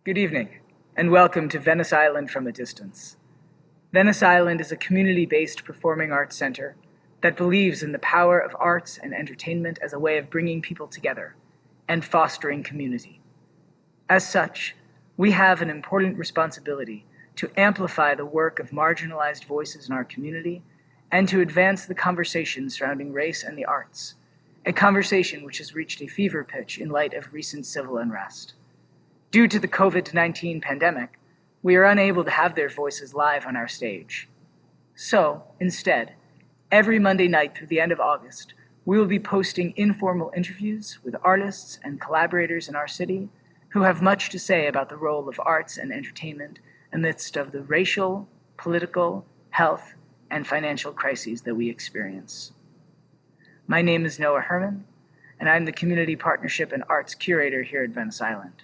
Good evening, and welcome to Venice Island from a Distance. Venice Island is a community-based performing arts center that believes in the power of arts and entertainment as a way of bringing people together and fostering community. As such, we have an important responsibility to amplify the work of marginalized voices in our community and to advance the conversation surrounding race and the arts, a conversation which has reached a fever pitch in light of recent civil unrest. Due to the COVID-19 pandemic, we are unable to have their voices live on our stage. So, instead, every Monday night through the end of August, we will be posting informal interviews with artists and collaborators in our city who have much to say about the role of arts and entertainment amidst of the racial, political, health, and financial crises that we experience. My name is Noah Herman, and I'm the Community Partnership and Arts Curator here at Venice Island.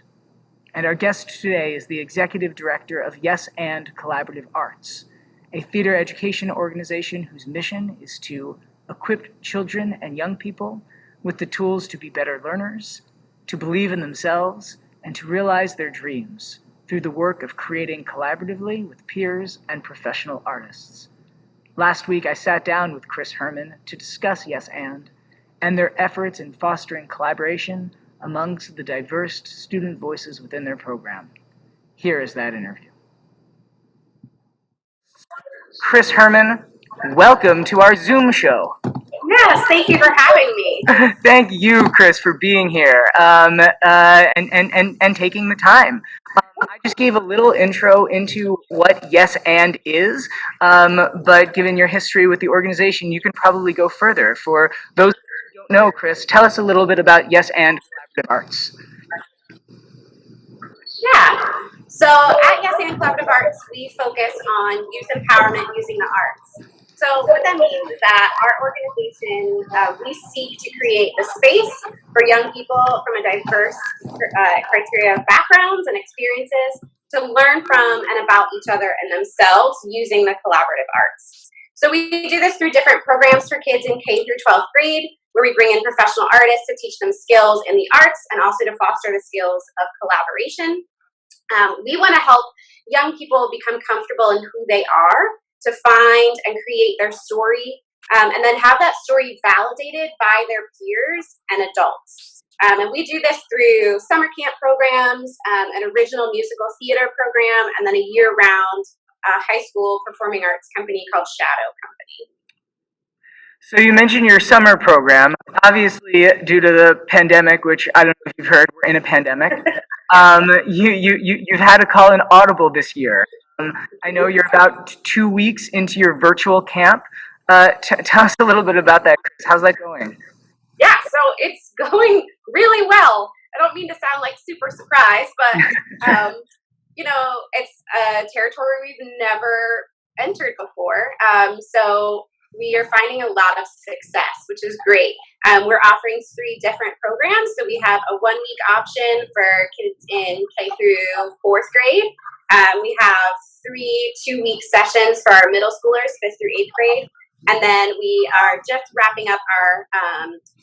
And our guest today is the Executive Director of Yes and Collaborative Arts, a theater education organization whose mission is to equip children and young people with the tools to be better learners, to believe in themselves, and to realize their dreams through the work of creating collaboratively with peers and professional artists. Last week, I sat down with Chris Herrman to discuss Yes and their efforts in fostering collaboration amongst the diverse student voices within their program. Here is that interview. Chris Herrman, welcome to our Zoom show. Yes, thank you for having me. Thank you, Chris, for being here and taking the time. I just gave a little intro into what Yes and is, but given your history with the organization, you can probably go further. For those who don't know, Chris, tell us a little bit about Yes and Collaborative Arts. Yeah, so at Yes and Collaborative Arts, we focus on youth empowerment using the arts. So what that means is that our organization, we seek to create a space for young people from a diverse criteria of backgrounds and experiences to learn from and about each other and themselves using the collaborative arts. So we do this through different programs for kids in K through 12th grade, where we bring in professional artists to teach them skills in the arts and also to foster the skills of collaboration. We want to help young people become comfortable in who they are, to find and create their story, and then have that story validated by their peers and adults. And we do this through summer camp programs, an original musical theater program, and then a year-round high school performing arts company called Shadow Company. So you mentioned your summer program. Obviously, due to the pandemic, which I don't know if you've heard, we're in a pandemic, you've had to call an audible this year. I know you're about 2 weeks into your virtual camp. Tell us a little bit about that, Chris. How's that going? Yeah, so it's going really well. I don't mean to sound like super surprised, but it's a territory we've never entered before. So we are finding a lot of success, which is great. We're offering 3 different programs. So we have a 1-week option for kids in K through 4th grade. We have 3 2-week sessions for our middle schoolers, 5th through 8th grade. And then we are just wrapping up our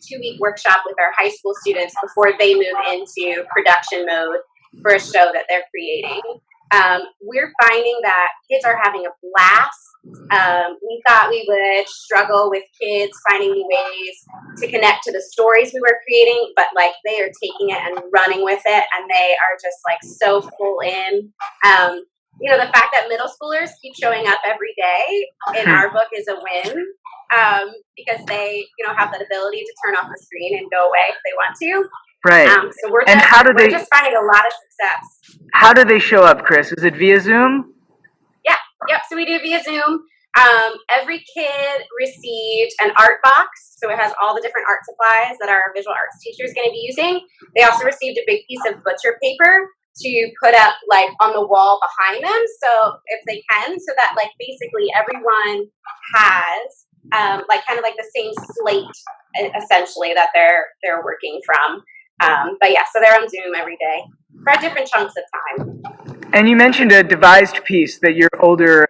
2-week workshop with our high school students before they move into production mode for a show that they're creating. We're finding that kids are having a blast. We thought we would struggle with kids finding ways to connect to the stories we were creating, but they are taking it and running with it, and they are just so full in. The fact that middle schoolers keep showing up every day in our book is a win, because they have that ability to turn off the screen and go away if they want to. Right. So we're just finding a lot of success. How do they show up, Chris? Is it via Zoom? Yep. So we do via Zoom. Every kid received an art box, so it has all the different art supplies that our visual arts teacher is going to be using. They also received a big piece of butcher paper to put up on the wall behind them, so if they can, so that basically everyone has the same slate essentially that they're working from. But yeah, so they're on Zoom every day for different chunks of time. And you mentioned a devised piece that your older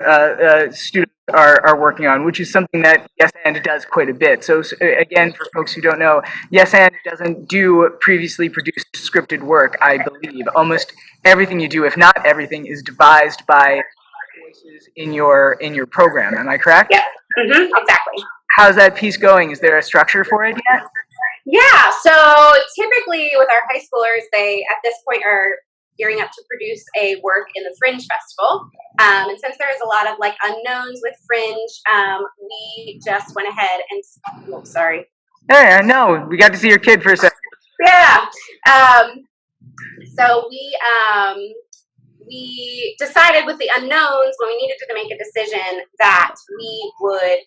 students are working on, which is something that Yes and does quite a bit. So again, for folks who don't know, Yes and doesn't do previously produced scripted work, I believe. Almost everything you do, if not everything, is devised by voices in your program. Am I correct? Yep. Exactly. How's that piece going? Is there a structure for it yet? Yeah, so typically with our high schoolers, they at this point are gearing up to produce a work in the Fringe Festival. And since there is a lot of like unknowns with Fringe, we just went ahead and, oh, sorry. Hey, no, we got to see your kid for a second. Yeah. So we decided with the unknowns when we needed to make a decision that we would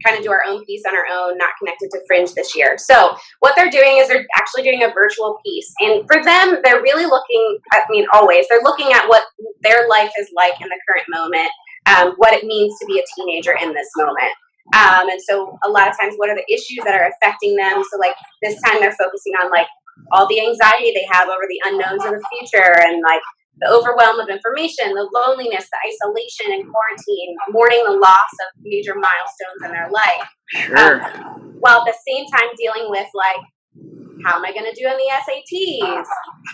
kind of do our own piece on our own, not connected to Fringe this year. So what they're doing is they're actually doing a virtual piece. And for them, they're really looking, I mean, always, they're looking at what their life is like in the current moment, what it means to be a teenager in this moment. And so a lot of times, what are the issues that are affecting them? So like this time they're focusing on like all the anxiety they have over the unknowns of the future and like the overwhelm of information, the loneliness, the isolation and quarantine, mourning the loss of major milestones in their life. Sure. While at the same time dealing with like, how am I going to do on the SATs?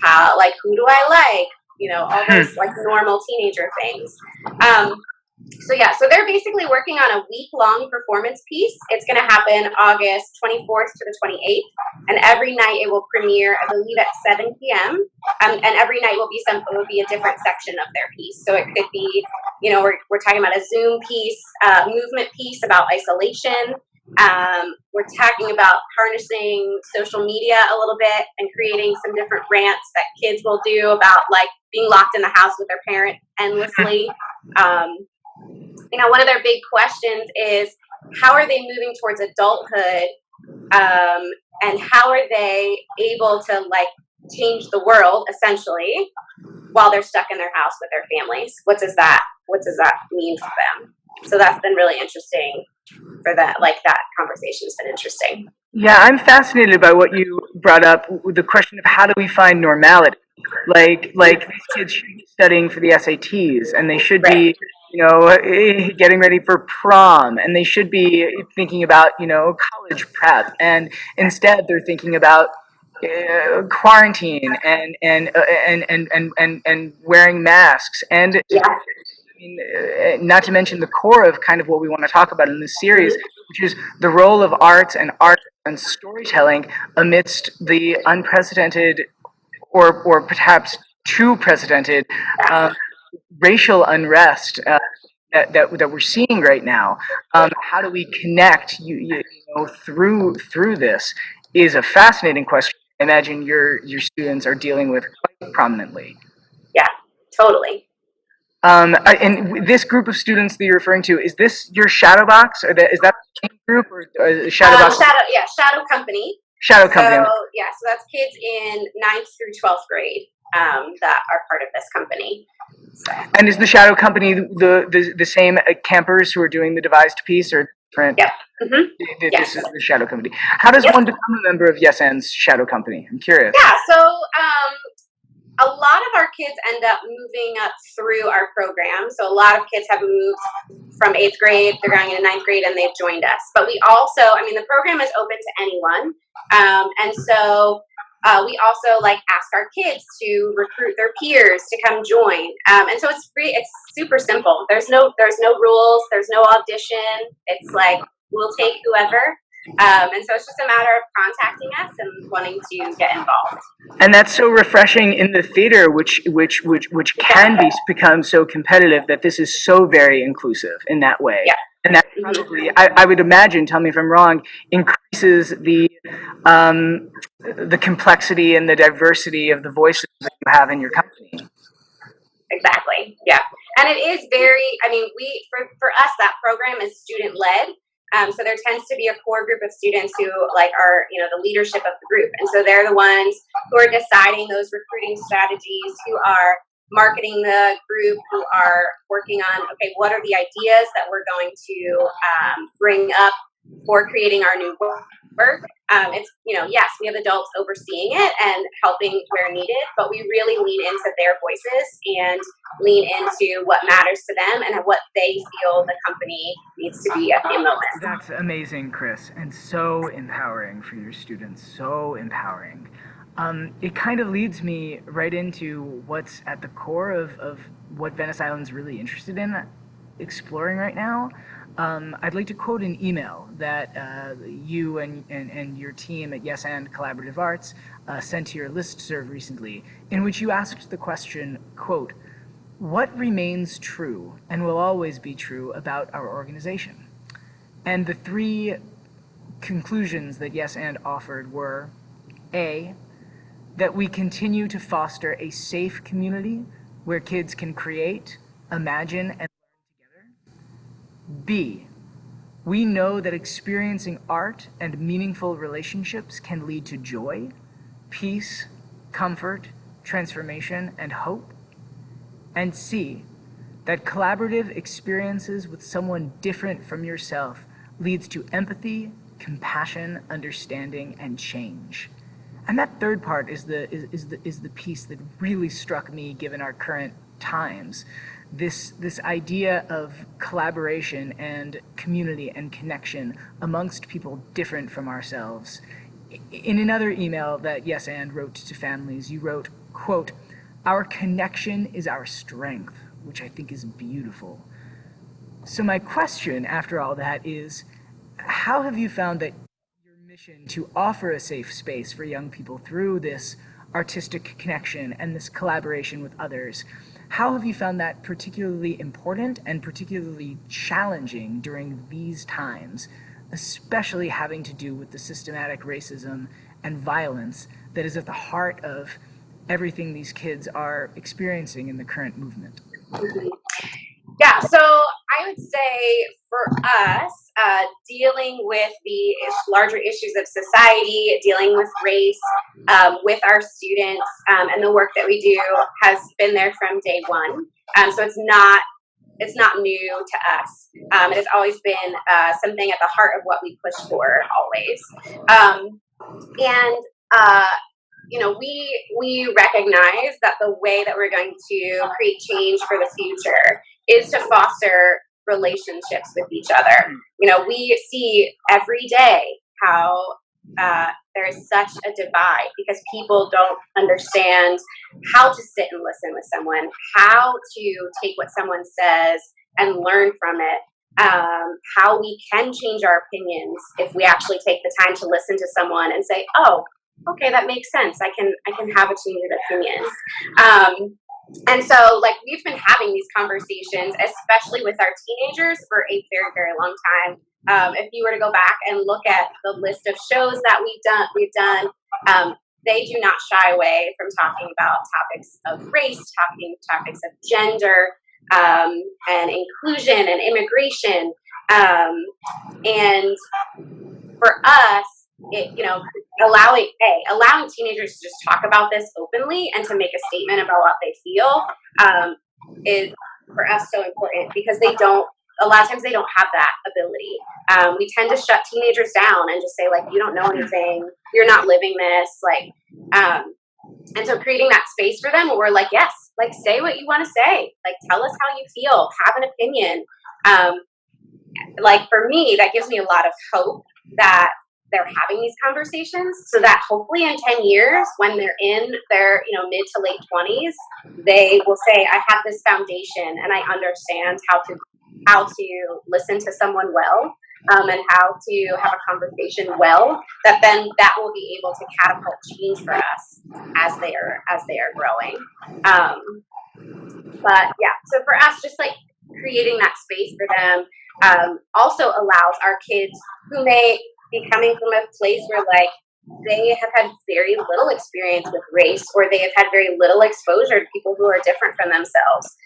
How, like, who do I like? You know, all those like normal teenager things. So yeah, so they're basically working on a week-long performance piece. It's going to happen August 24th to the 28th, and every night it will premiere, I believe, at 7 p.m. And every night will be a different section of their piece. So it could be, you know, we're talking about a Zoom piece, movement piece about isolation. We're talking about harnessing social media a little bit and creating some different rants that kids will do about like being locked in the house with their parent endlessly. You know, one of their big questions is how are they moving towards adulthood, and how are they able to like change the world essentially while they're stuck in their house with their families? What does that mean for them? So that's been really interesting for that. Like that conversation has been interesting. Yeah, I'm fascinated by what you brought up, the question of how do we find normality? Like these kids should be studying for the SATs, and they should be, you know, getting ready for prom, and they should be thinking about, you know, college prep, and instead they're thinking about quarantine and wearing masks, and Yeah. I mean, not to mention the core of kind of what we want to talk about in this series, which is the role of art and storytelling amidst the unprecedented or perhaps too precedented racial unrest that we're seeing right now. How do we connect you know through this is a fascinating question. I imagine your students are dealing with quite prominently. Yeah, totally. And this group of students that you're referring to, is this your shadow box, or is that the King group, or shadow box? Shadow Company. Shadow Company. So yeah, so that's kids in 9th through 12th grade that are part of this company. So. And is the Shadow Company the same campers who are doing the devised piece, or different? Yep. This is the Shadow Company. How does one become a member of Yes And's Shadow Company? I'm curious. Yeah, so a lot of our kids end up moving up through our program. So a lot of kids have moved from 8th grade, they're going into 9th grade, and they've joined us. But we also, I mean, the program is open to anyone. And so we also like ask our kids to recruit their peers to come join. And so it's super simple. There's no rules. There's no audition. It's like, we'll take whoever. And so it's just a matter of contacting us and wanting to get involved. And that's so refreshing in the theater, which can become so competitive, that this is so very inclusive in that way. Yeah. And that probably, I would imagine, tell me if I'm wrong, increases the complexity and the diversity of the voices that you have in your company. Exactly. Yeah. And it is very, I mean, for us, that program is student led. So there tends to be a core group of students who like are, you know, the leadership of the group. And so they're the ones who are deciding those recruiting strategies, who are marketing the group, who are working on, okay, what are the ideas that we're going to bring up for creating our new work. It's, yes, we have adults overseeing it and helping where needed, but we really lean into their voices and lean into what matters to them and what they feel the company needs to be at the moment. That's amazing, Chris, and so empowering for your students. So empowering. It kind of leads me right into what's at the core of what Venice Island's really interested in exploring right now. I'd like to quote an email that you and your team at Yes and Collaborative Arts sent to your listserv recently, in which you asked the question, quote, "What remains true and will always be true about our organization?" And the three conclusions that Yes and offered were: A, that we continue to foster a safe community where kids can create, imagine, and learn together. B, we know that experiencing art and meaningful relationships can lead to joy, peace, comfort, transformation, and hope. And C, that collaborative experiences with someone different from yourself leads to empathy, compassion, understanding, and change. And that third part is the piece that really struck me, given our current times. This idea of collaboration and community and connection amongst people different from ourselves. In another email that Yes and wrote to families, you wrote, quote, "Our connection is our strength," which I think is beautiful. So my question after all that is, how have you found that your mission to offer a safe space for young people through this artistic connection and this collaboration with others, how have you found that particularly important and particularly challenging during these times, especially having to do with the systematic racism and violence that is at the heart of everything these kids are experiencing in the current movement? Yeah, so I would say for us, dealing with the larger issues of society, dealing with race, with our students, and the work that we do has been there from day one. So it's not new to us. It has always been something at the heart of what we push for always. And we recognize that the way that we're going to create change for the future is to foster relationships with each other. We see every day how there is such a divide because people don't understand how to sit and listen with someone, how to take what someone says and learn from it. How we can change our opinions if we actually take the time to listen to someone and say, "Oh, okay, that makes sense. I can have a change of opinions." And so, we've been having these conversations, especially with our teenagers, for a very, very long time. If you were to go back and look at the list of shows that we've done, they do not shy away from talking about topics of race, topics of gender, and inclusion and immigration. And for us, allowing teenagers to just talk about this openly and to make a statement about what they feel is for us so important because a lot of times they don't have that ability. We tend to shut teenagers down and just say, you don't know anything, you're not living this, and so creating that space for them where we're yes, say what you want to say, tell us how you feel, have an opinion. For me, that gives me a lot of hope that they're having these conversations so that hopefully in 10 years, when they're in their mid to late 20s, they will say, I have this foundation and I understand how to listen to someone well, and how to have a conversation well, that will be able to catapult change for us as they are growing. But yeah, so for us, just creating that space for them also allows our kids who may be coming from a place where they have had very little experience with race, or they have had very little exposure to people who are different from themselves.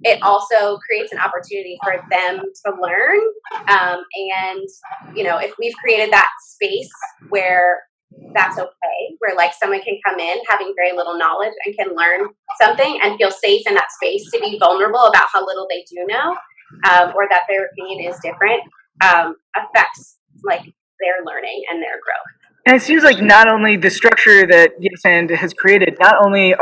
It also creates an opportunity for them to learn. And if we've created that space where that's okay, where someone can come in having very little knowledge and can learn something and feel safe in that space to be vulnerable about how little they do know, or that their opinion is different, affects their learning and their growth. And it seems like not only the structure that Yes and has created, not only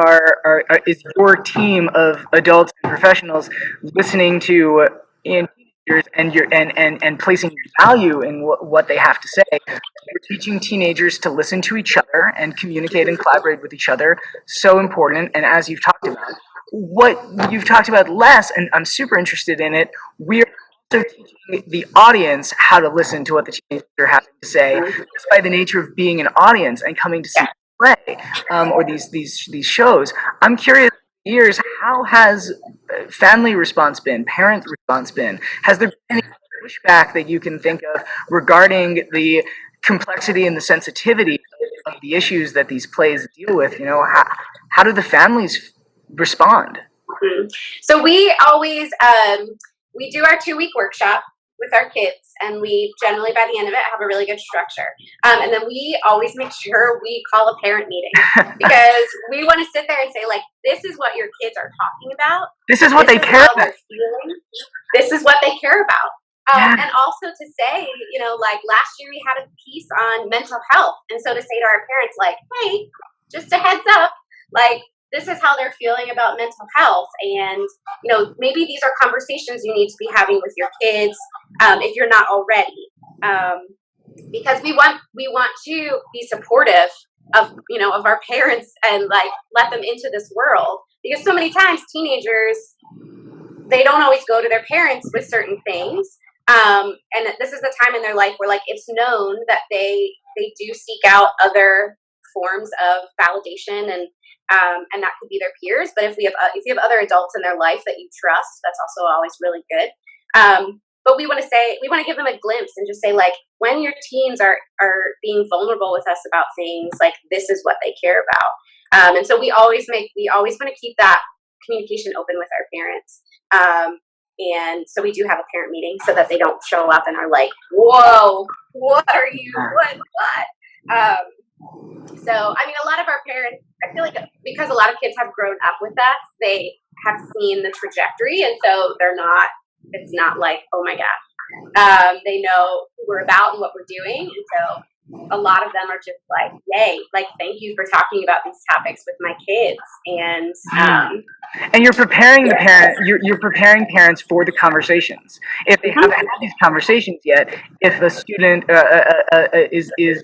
is your team of adults and professionals listening to teenagers and placing value in what they have to say, you're teaching teenagers to listen to each other and communicate and collaborate with each other. So important. And as you've talked about, what you've talked about less, and I'm super interested in it, we're also teaching the audience how to listen to what the teenagers are having to say, just by the nature of being an audience and coming to see play or these shows. I'm curious. Years, how has family response been? Parent response been? Has there been any pushback that you can think of regarding the complexity and the sensitivity of the issues that these plays deal with? How do the families respond? Mm-hmm. So we always we do our 2-week workshop with our kids, and we generally by the end of it have a really good structure. And then we always make sure we call a parent meeting because we want to sit there and say, like, this is what your kids are talking about. This is what they care about. This is what they care about. And also to say, like last year we had a piece on mental health. And so to say to our parents, like, hey, just a heads up, like, this is how they're feeling about mental health. And, maybe these are conversations you need to be having with your kids if you're not already. Because we want to be supportive of our parents and like let them into this world. Because so many times teenagers, they don't always go to their parents with certain things. And this is the time in their life where like it's known that they do seek out other forms of validation and that could be their peers. But if you have other adults in their life that you trust, that's also always really good. But we want to give them a glimpse and just say, like, when your teens are being vulnerable with us about things, like, this is what they care about. And so we always want to keep that communication open with our parents. And so we do have a parent meeting so that they don't show up and are like, whoa, what are you, what? So, I mean, a lot of our parents, I feel like because a lot of kids have grown up with us, they have seen the trajectory. And so it's not like, oh my gosh. They know who we're about and what we're doing. And so a lot of them are just like, yay, like, thank you for talking about these topics with my kids. And you're preparing the parent. You're preparing parents for the conversations. If they haven't had these conversations yet, if a student is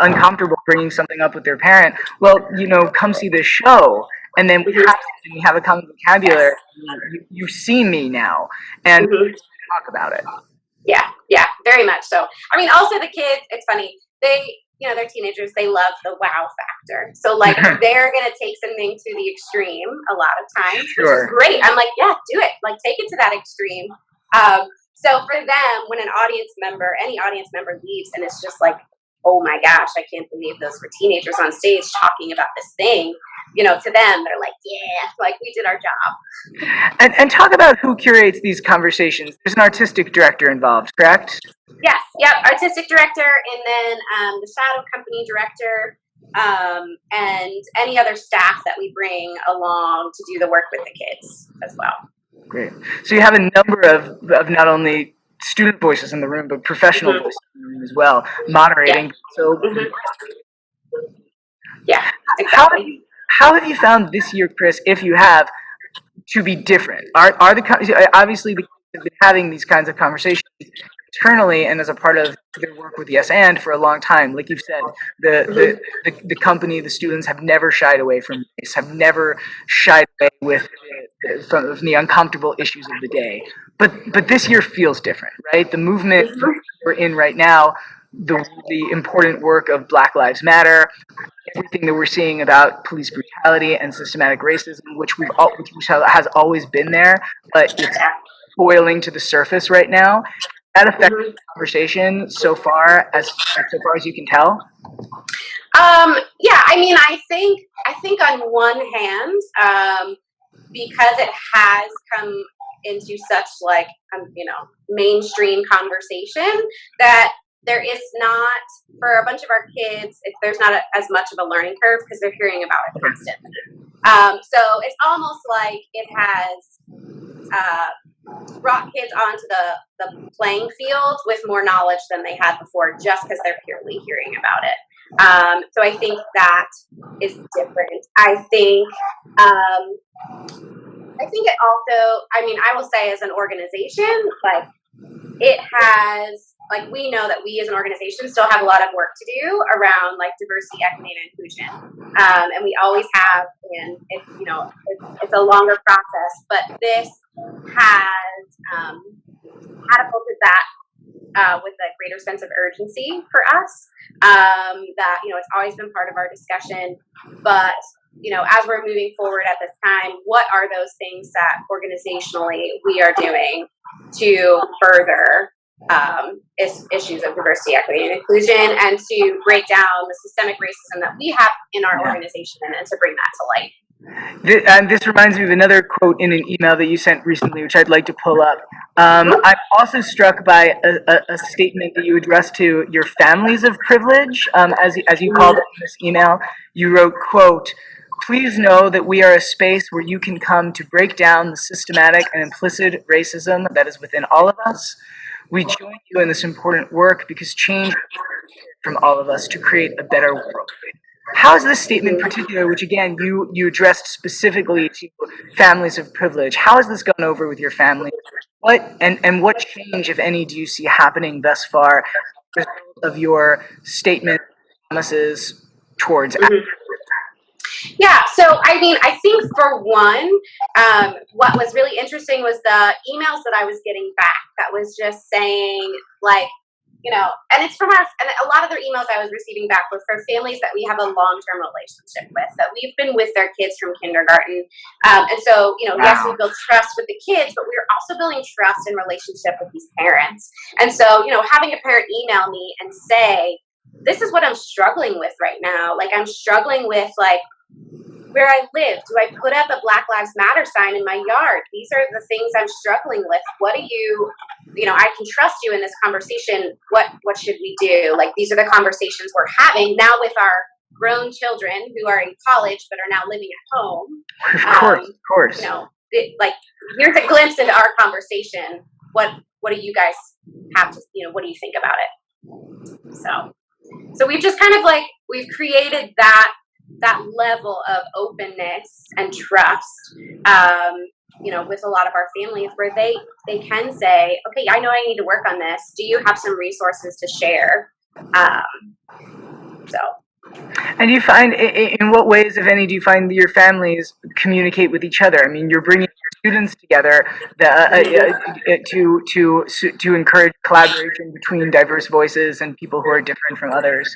uncomfortable bringing something up with their parent, well, come see this show, and then we have a common vocabulary. You've seen me now, and talk about it. Yeah, very much so. I mean, also the kids, it's funny. They're teenagers. They love the wow factor. So like they're going to take something to the extreme a lot of times, which is great. I'm like, yeah, do it. Like take it to that extreme. So for them, when any audience member leaves and it's just like, oh my gosh, I can't believe those were teenagers on stage talking about this thing. To them, they're like, yeah, like we did our job. And talk about who curates these conversations. There's an artistic director involved, correct? Yes, yep, artistic director, and then the shadow company director, and any other staff that we bring along to do the work with the kids as well. Great. So you have a number of not only student voices in the room, but professional voices in the room as well, moderating. Yeah. So, yeah, exactly. How have you found this year, Chris, if you have, to be different? Are the obviously the kids have been having these kinds of conversations internally and as a part of their work with Yes and for a long time. Like you've said, the company, the students have never shied away from race, have never shied away from the uncomfortable issues of the day. But this year feels different, right? The movement we're in right now, the important work of Black Lives Matter, everything that we're seeing about police brutality and systematic racism, which has always been there, but it's boiling to the surface right now. That affects the conversation so far as you can tell? Yeah, I mean, I think on one hand, because it has come into such like mainstream conversation that there is not, for a bunch of our kids, there's not as much of a learning curve because they're hearing about it constantly. So it's almost like it has brought kids onto the playing field with more knowledge than they had before, just because they're purely hearing about it. So I think that is different. I think it also, I mean, I will say as an organization, like, it has, like, we know that we as an organization still have a lot of work to do around, like, diversity, equity, and inclusion. And we always have, and it's a longer process, but this has catapulted that with a greater sense of urgency for us. That, it's always been part of our discussion, but as we're moving forward at this time, what are those things that organizationally we are doing to further issues of diversity, equity, and inclusion, and to break down the systemic racism that we have in our organization and to bring that to light. This reminds me of another quote in an email that you sent recently, which I'd like to pull up. I'm also struck by a statement that you addressed to your families of privilege, as you called it in this email. You wrote, quote, "Please know that we are a space where you can come to break down the systematic and implicit racism that is within all of us. We join you in this important work because change from all of us to create a better world." How is this statement in particular, which again you addressed specifically to families of privilege, how has this gone over with your family? What change, if any, do you see happening thus far as a result of your statement promises towards action? Yeah, so I mean, I think for one, what was really interesting was the emails that I was getting back that was just saying, like, and it's from and a lot of the emails I was receiving back was for families that we have a long-term relationship with, that we've been with their kids from kindergarten. And so, yes, we build trust with the kids, but we're also building trust in relationship with these parents. And so, having a parent email me and say, this is what I'm struggling with right now. Like, I'm struggling with, like, where I live. Do I put up a Black Lives Matter sign in my yard? These are the things I'm struggling with. What do you, I can trust you in this conversation. What should we do? Like, these are the conversations we're having now with our grown children who are in college but are now living at home. Of course. Like, here's a glimpse into our conversation. What do you guys have to, what do you think about it? So we've just kind of, like, we've created that level of openness and trust, with a lot of our families, where they can say, okay, I know I need to work on this. Do you have some resources to share? And you find, in what ways, if any, do you find that your families communicate with each other? I mean, you're bringing your students together to encourage collaboration between diverse voices and people who are different from others.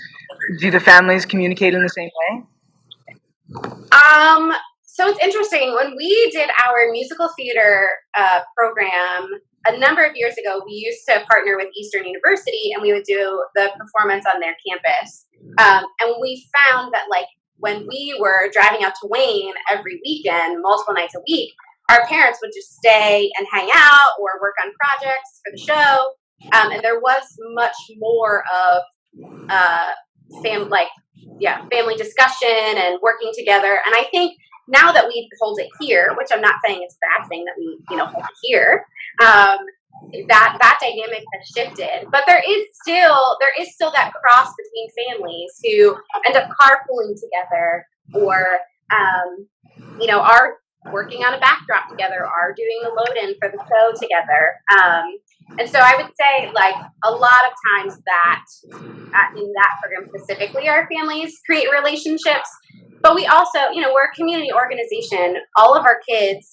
Do the families communicate in the same way? So it's interesting. When we did our musical theater program a number of years ago, we used to partner with Eastern University, and we would do the performance on their campus. And we found that, like, when we were driving out to Wayne every weekend, multiple nights a week, our parents would just stay and hang out or work on projects for the show. And there was much more of family discussion and working together. And I think now that we hold it here, which I'm not saying it's a bad thing that we, hold it here, that dynamic has shifted. But there is still that cross between families who end up carpooling together, or are working on a backdrop together, are doing the load-in for the show together. And so I would say, like, a lot of times that in that program specifically, our families create relationships. But we also, we're a community organization. Almost all of our kids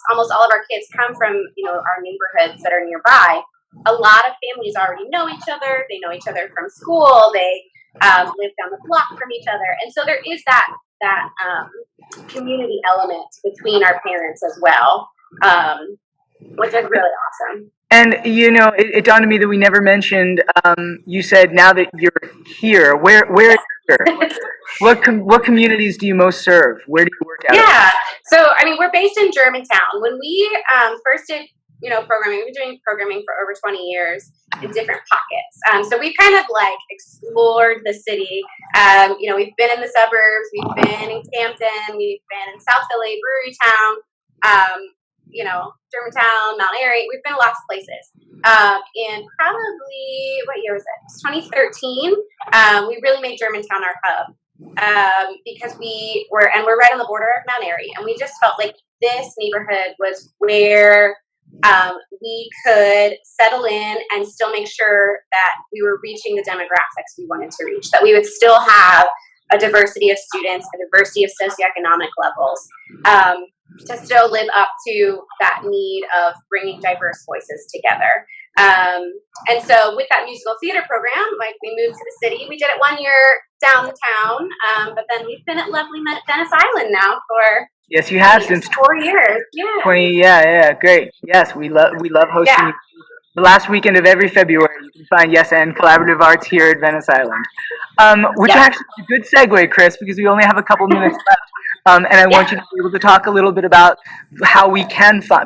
come from, our neighborhoods that are nearby. A lot of families already know each other. They know each other from school. They live down the block from each other. And so there is that community element between our parents as well, which is really awesome. And, it dawned on me that we never mentioned, you said now that you're here, where is here? What communities do you most serve? Where do you work out? Yeah, so, I mean, we're based in Germantown. When we first did, programming, we've been doing programming for over 20 years in different pockets. So we've kind of, like, explored the city. We've been in the suburbs, we've been in Camden, we've been in South Philly, Brewery Town. Germantown, Mount Airy. We've been lots of places. And probably, what year was it? 2013. We really made Germantown our hub because we're right on the border of Mount Airy, and we just felt like this neighborhood was where we could settle in and still make sure that we were reaching the demographics we wanted to reach, that we would still have a diversity of students, a diversity of socioeconomic levels, to still live up to that need of bringing diverse voices together. And so with that musical theater program, we moved to the city. We did it 1 year downtown, but then we've been at lovely Venice Island now for yes, you have since 4 years. Yeah. 20. Yeah, great. Yes, we love hosting you. The last weekend of every February, you can find Yes and Collaborative Arts here at Venice Island. Which actually is a good segue, Chris, because we only have a couple minutes left. And I want you to be able to talk a little bit about how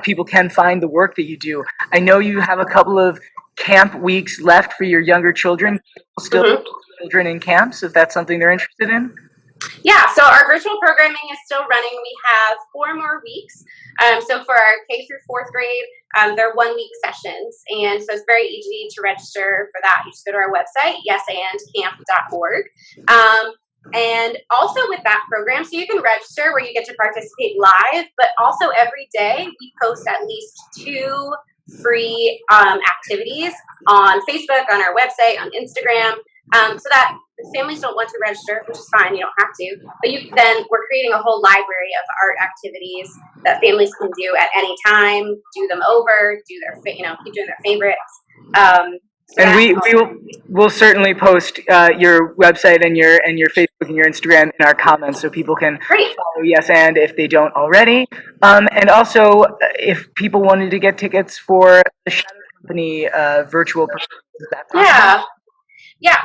people can find the work that you do. I know you have a couple of camp weeks left for your younger children, children in camps, if that's something they're interested in. Yeah, so our virtual programming is still running. We have 4 more weeks. So for our K through 4th grade, they're 1 week sessions. And so it's very easy to register for that. You just go to our website, yesandcamp.org. And also with that program, so you can register where you get to participate live, but also every day we post at least 2 free activities on Facebook, on our website, on Instagram, so that if families don't want to register, which is fine, you don't have to, but we're creating a whole library of art activities that families can do at any time, do them over, keep doing their favorites. And we'll certainly post your website and your Facebook and your Instagram in our comments, so people can follow Yes and if they don't already. And also, if people wanted to get tickets for the Shadow Company virtual performance, is that possible? Yeah,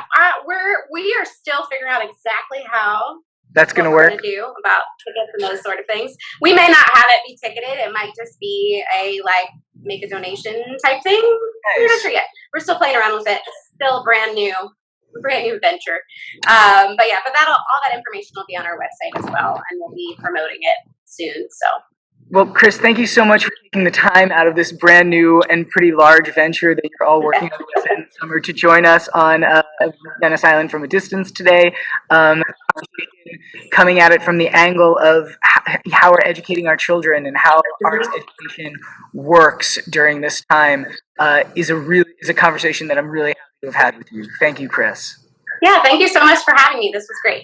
we are still figuring out exactly how that's going to work. To do about tickets and those sort of things. We may not have it be ticketed. It might just be a make a donation type thing. Nice. We're not sure yet. We're still playing around with it. It's still a brand new venture. But all that information will be on our website as well, and we'll be promoting it soon. So. Well, Chris, thank you so much for taking the time out of this brand new and pretty large venture that you're all working on this end of summer to join us on Venice Island from a distance today. Coming at it from the angle of how we're educating our children and how arts education works during this time is a conversation that I'm really happy to have had with you. Thank you, Chris. Yeah, thank you so much for having me. This was great.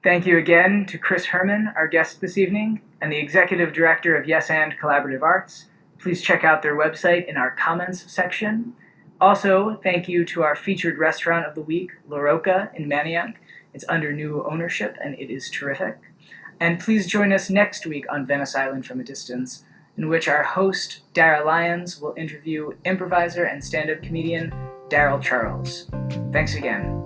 Thank you again to Chris Herrman, our guest this evening, and the Executive Director of Yes and Collaborative Arts. Please check out their website in our comments section. Also, thank you to our featured restaurant of the week, Roca Manayunk. It's under new ownership, and it is terrific. And please join us next week on Venice Island from a Distance, in which our host, Dara Lyons, will interview improviser and stand-up comedian Daryl Charles. Thanks again.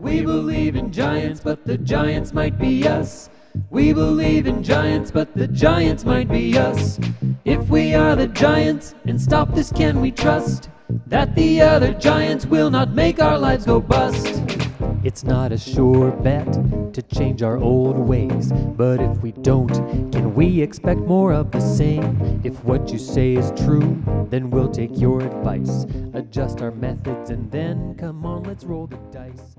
We believe in giants, but the giants might be us. We believe in giants, but the giants might be us. If we are the giants and stop this, can we trust that the other giants will not make our lives go bust? It's not a sure bet to change our old ways, but if we don't, can we expect more of the same? If what you say is true, then we'll take your advice, adjust our methods, and then come on, let's roll the dice.